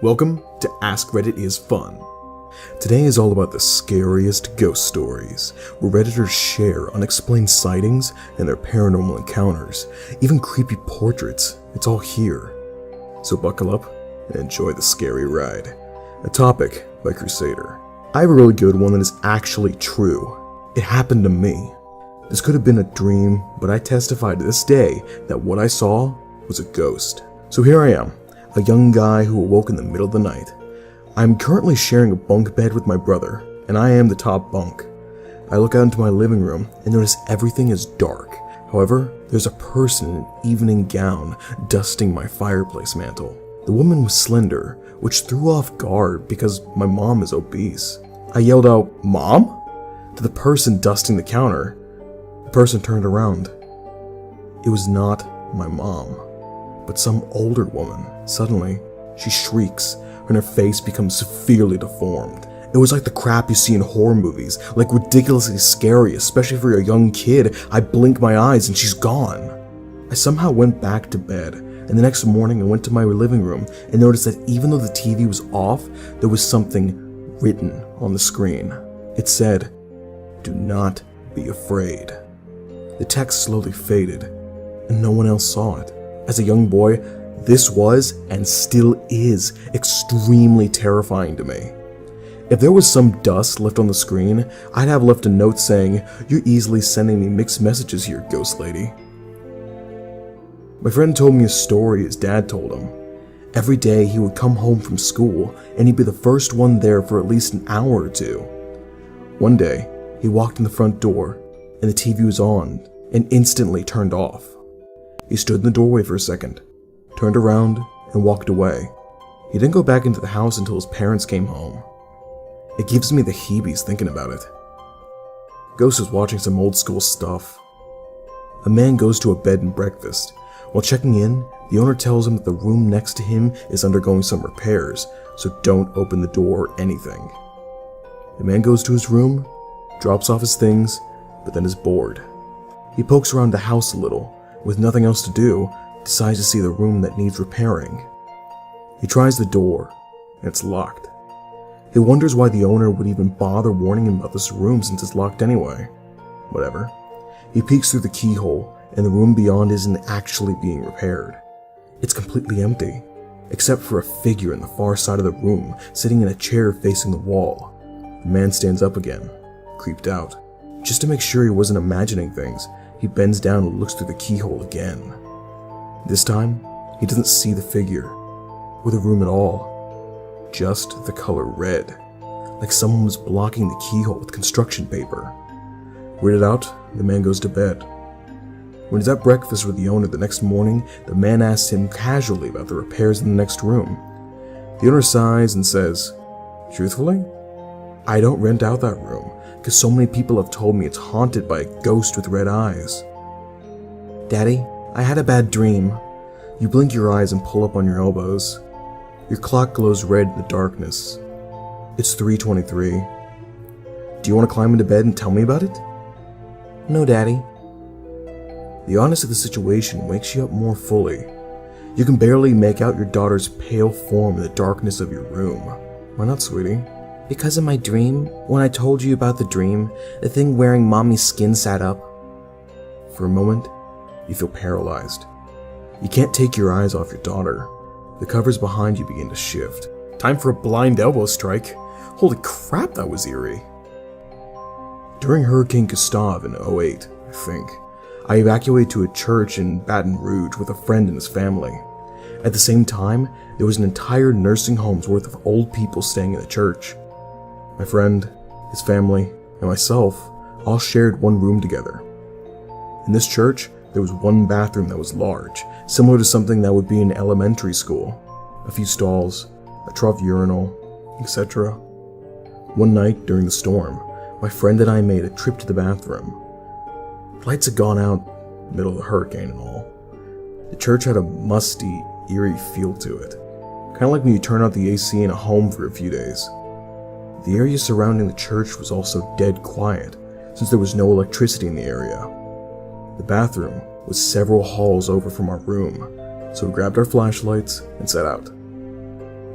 Welcome to AskReddit is Fun. Today is all about the scariest ghost stories, where Redditors share unexplained sightings and their paranormal encounters, even creepy portraits. It's all here. So buckle up and enjoy the scary ride. A topic by Crusader. I have a really good one that is actually true. It happened to me. This could have been a dream, but I testify to this day that what I saw was a ghost. So here I am, a young guy who awoke in the middle of the night. I'm currently sharing a bunk bed with my brother, and I am the top bunk. I look out into my living room and notice everything is dark. However, there's a person in an evening gown dusting my fireplace mantle. The woman was slender, which threw off guard because my mom is obese. I yelled out, "Mom?" to the person dusting the counter. The person turned around. It was not my mom, but some older woman. Suddenly, she shrieks, and her face becomes severely deformed. It was like the crap you see in horror movies, like ridiculously scary, especially for a young kid. I blink my eyes and she's gone. I somehow went back to bed, and the next morning I went to my living room and noticed that even though the TV was off, there was something written on the screen. It said, "Do not be afraid." The text slowly faded, and no one else saw it. As a young boy, this was, and still is, extremely terrifying to me. If there was some dust left on the screen, I'd have left a note saying, "You're easily sending me mixed messages here, ghost lady." My friend told me a story his dad told him. Every day he would come home from school, and he'd be the first one there for at least an hour or two. One day, he walked in the front door, and the TV was on, and instantly turned off. He stood in the doorway for a second, turned around, and walked away. He didn't go back into the house until his parents came home. It gives me the heebies thinking about it. Ghost is watching some old school stuff. A man goes to a bed and breakfast. While checking in, the owner tells him that the room next to him is undergoing some repairs, so don't open the door or anything. The man goes to his room, drops off his things, but then is bored. He pokes around the house a little. With nothing else to do, decides to see the room that needs repairing. He tries the door, and it's locked. He wonders why the owner would even bother warning him about this room since it's locked anyway. Whatever. He peeks through the keyhole, and the room beyond isn't actually being repaired. It's completely empty, except for a figure in the far side of the room, sitting in a chair facing the wall. The man stands up again, creeped out. Just to make sure he wasn't imagining things, he bends down and looks through the keyhole again. This time, he doesn't see the figure, or the room at all. Just the color red, like someone was blocking the keyhole with construction paper. Weirded out, the man goes to bed. When he's at breakfast with the owner the next morning, the man asks him casually about the repairs in the next room. The owner sighs and says, "Truthfully, I don't rent out that room, because so many people have told me it's haunted by a ghost with red eyes." "Daddy, I had a bad dream." You blink your eyes and pull up on your elbows. Your clock glows red in the darkness. It's 3:23. "Do you want to climb into bed and tell me about it?" "No, Daddy." The honesty of the situation wakes you up more fully. You can barely make out your daughter's pale form in the darkness of your room. "Why not, sweetie?" "Because in my dream, when I told you about the dream, the thing wearing mommy's skin sat up." For a moment, you feel paralyzed. You can't take your eyes off your daughter. The covers behind you begin to shift. Time for a blind elbow strike. Holy crap, that was eerie. During Hurricane Gustav in 2008, I think, I evacuated to a church in Baton Rouge with a friend and his family. At the same time, there was an entire nursing home's worth of old people staying in the church. My friend, his family, and myself all shared one room together. In this church, there was one bathroom that was large, similar to something that would be in elementary school. A few stalls, a trough urinal, etc. One night during the storm, my friend and I made a trip to the bathroom. The lights had gone out, middle of the hurricane and all. The church had a musty, eerie feel to it, kind of like when you turn out the AC in a home for a few days. The area surrounding the church was also dead quiet, since there was no electricity in the area. The bathroom was several halls over from our room, so we grabbed our flashlights and set out.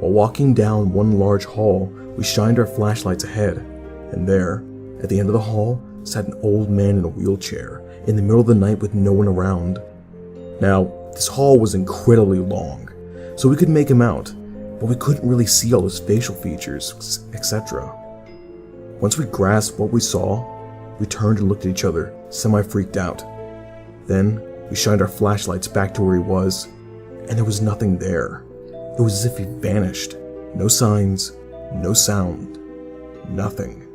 While walking down one large hall, we shined our flashlights ahead, and there, at the end of the hall, sat an old man in a wheelchair in the middle of the night with no one around. Now, this hall was incredibly long, so we could make him out, but we couldn't really see all his facial features, etc. Once we grasped what we saw, we turned and looked at each other, semi-freaked out. Then, we shined our flashlights back to where he was, and there was nothing there. It was as if he vanished. No signs, no sound, nothing.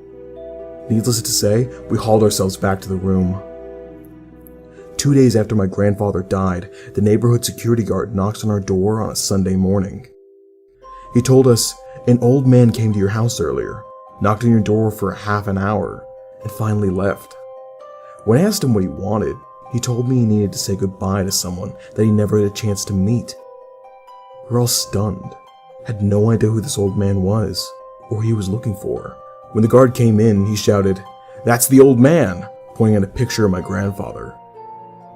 Needless to say, we hauled ourselves back to the room. 2 days after my grandfather died, the neighborhood security guard knocks on our door on a Sunday morning. He told us, "An old man came to your house earlier, knocked on your door for half an hour, and finally left." When I asked him what he wanted, he told me he needed to say goodbye to someone that he never had a chance to meet. We were all stunned, had no idea who this old man was, or who he was looking for. When the guard came in, he shouted, "That's the old man," pointing at a picture of my grandfather.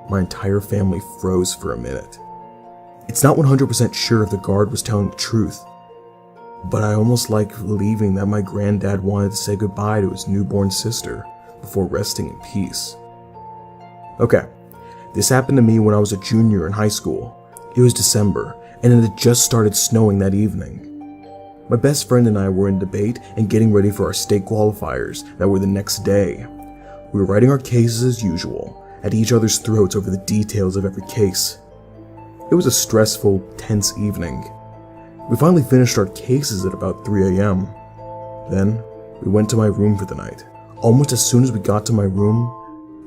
My entire family froze for a minute. It's not 100% sure if the guard was telling the truth, but I almost like believing that my granddad wanted to say goodbye to his newborn sister before resting in peace. Okay, this happened to me when I was a junior in high school. It was December, and it had just started snowing that evening. My best friend and I were in debate and getting ready for our state qualifiers that were the next day. We were writing our cases as usual, at each other's throats over the details of every case. It was a stressful, tense evening. We finally finished our cases at about 3 a.m. Then, we went to my room for the night. Almost as soon as we got to my room,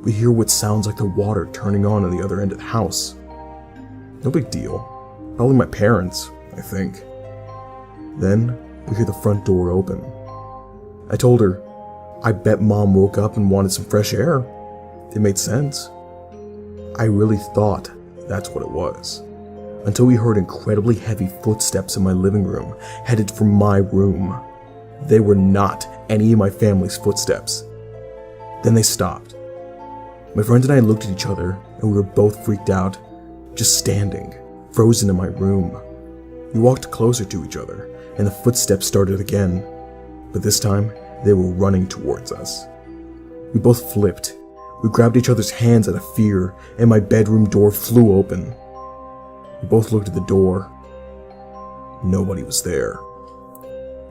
we hear what sounds like the water turning on the other end of the house. No big deal. Probably my parents, I think. Then, we hear the front door open. I told her, I bet Mom woke up and wanted some fresh air. It made sense. I really thought that's what it was, until we heard incredibly heavy footsteps in my living room, headed for my room. They were not any of my family's footsteps. Then they stopped. My friend and I looked at each other, and we were both freaked out, just standing, frozen in my room. We walked closer to each other, and the footsteps started again, but this time, they were running towards us. We both flipped. We grabbed each other's hands out of fear, and my bedroom door flew open. We both looked at the door. Nobody was there.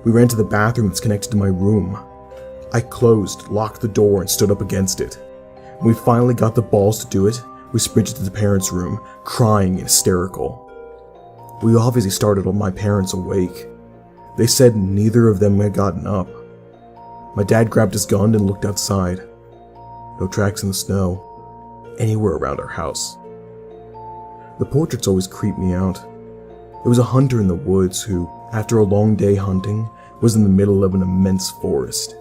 We ran to the bathroom that's connected to my room. I closed, locked the door, and stood up against it. When we finally got the balls to do it, we sprinted to the parents' room, crying and hysterical. We obviously startled my parents awake. They said neither of them had gotten up. My dad grabbed his gun and looked outside. No tracks in the snow, anywhere around our house. The portraits always creeped me out. There was a hunter in the woods who, after a long day hunting, was in the middle of an immense forest.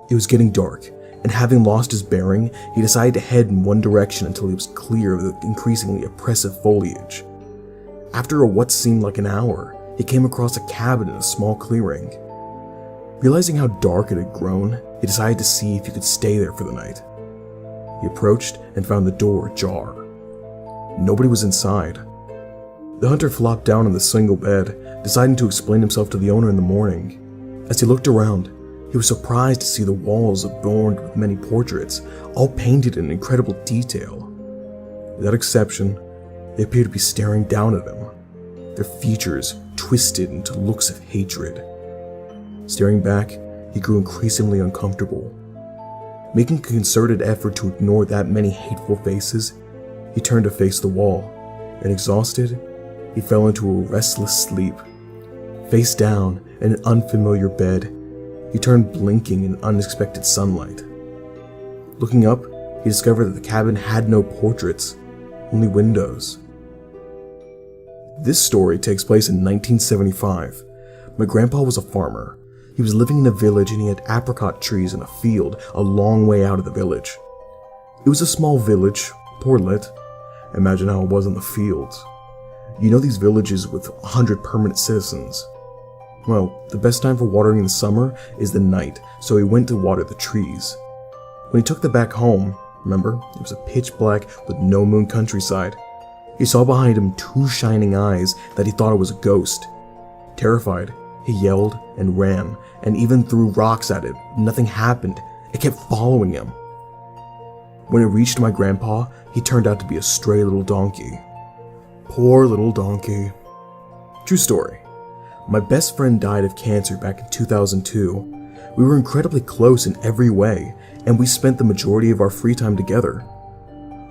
It was getting dark, and having lost his bearing, he decided to head in one direction until he was clear of the increasingly oppressive foliage. After what seemed like an hour, he came across a cabin in a small clearing. Realizing how dark it had grown, he decided to see if he could stay there for the night. He approached and found the door ajar. Nobody was inside. The hunter flopped down on the single bed, deciding to explain himself to the owner in the morning. As he looked around, he was surprised to see the walls adorned with many portraits, all painted in incredible detail. Without exception, they appeared to be staring down at him, their features twisted into looks of hatred. Staring back, he grew increasingly uncomfortable. Making a concerted effort to ignore that many hateful faces, he turned to face the wall, and exhausted, he fell into a restless sleep. Face down in an unfamiliar bed, he turned blinking in unexpected sunlight. Looking up, he discovered that the cabin had no portraits, only windows. This story takes place in 1975. My grandpa was a farmer. He was living in a village and he had apricot trees in a field a long way out of the village. It was a small village, poor lit. Imagine how it was in the fields. You know these villages with 100 permanent citizens. Well, the best time for watering in the summer is the night, so he went to water the trees. When he took them back home, remember, it was a pitch black with no moon countryside. He saw behind him two shining eyes that he thought it was a ghost. Terrified, He yelled and ran, and even threw rocks at it. Nothing happened. It kept following him. When it reached my grandpa, he turned out to be a stray little donkey. Poor little donkey. True story. My best friend died of cancer back in 2002. We were incredibly close in every way, and we spent the majority of our free time together.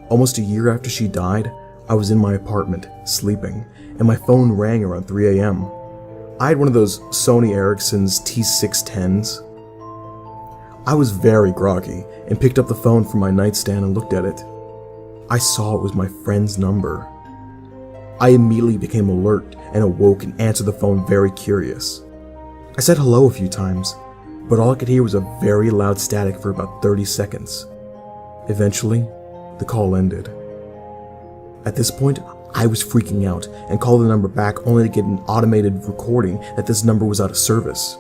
Almost a year after she died, I was in my apartment, sleeping, and my phone rang around 3 a.m. I had one of those Sony Ericsson's T610s. I was very groggy and picked up the phone from my nightstand and looked at it. I saw it was my friend's number. I immediately became alert and awoke and answered the phone very curious. I said hello a few times, but all I could hear was a very loud static for about 30 seconds. Eventually, the call ended. At this point, I was freaking out and called the number back only to get an automated recording that this number was out of service.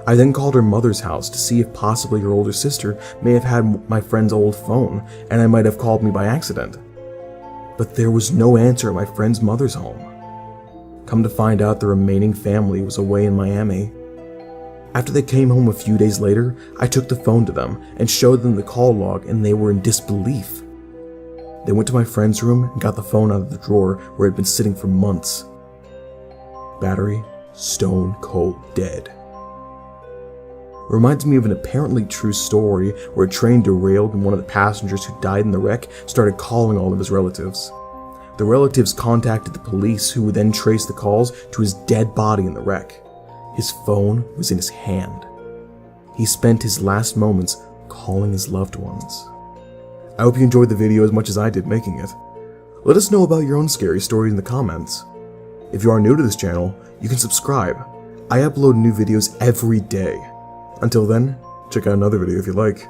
I then called her mother's house to see if possibly her older sister may have had my friend's old phone and I might have called me by accident. But there was no answer at my friend's mother's home. Come to find out, the remaining family was away in Miami. After they came home a few days later, I took the phone to them and showed them the call log, and they were in disbelief. They went to my friend's room and got the phone out of the drawer where it had been sitting for months. Battery stone cold dead. Reminds me of an apparently true story where a train derailed and one of the passengers who died in the wreck started calling all of his relatives. The relatives contacted the police, who would then trace the calls to his dead body in the wreck. His phone was in his hand. He spent his last moments calling his loved ones. I hope you enjoyed the video as much as I did making it. Let us know about your own scary stories in the comments. If you are new to this channel, you can subscribe. I upload new videos every day. Until then, check out another video if you like.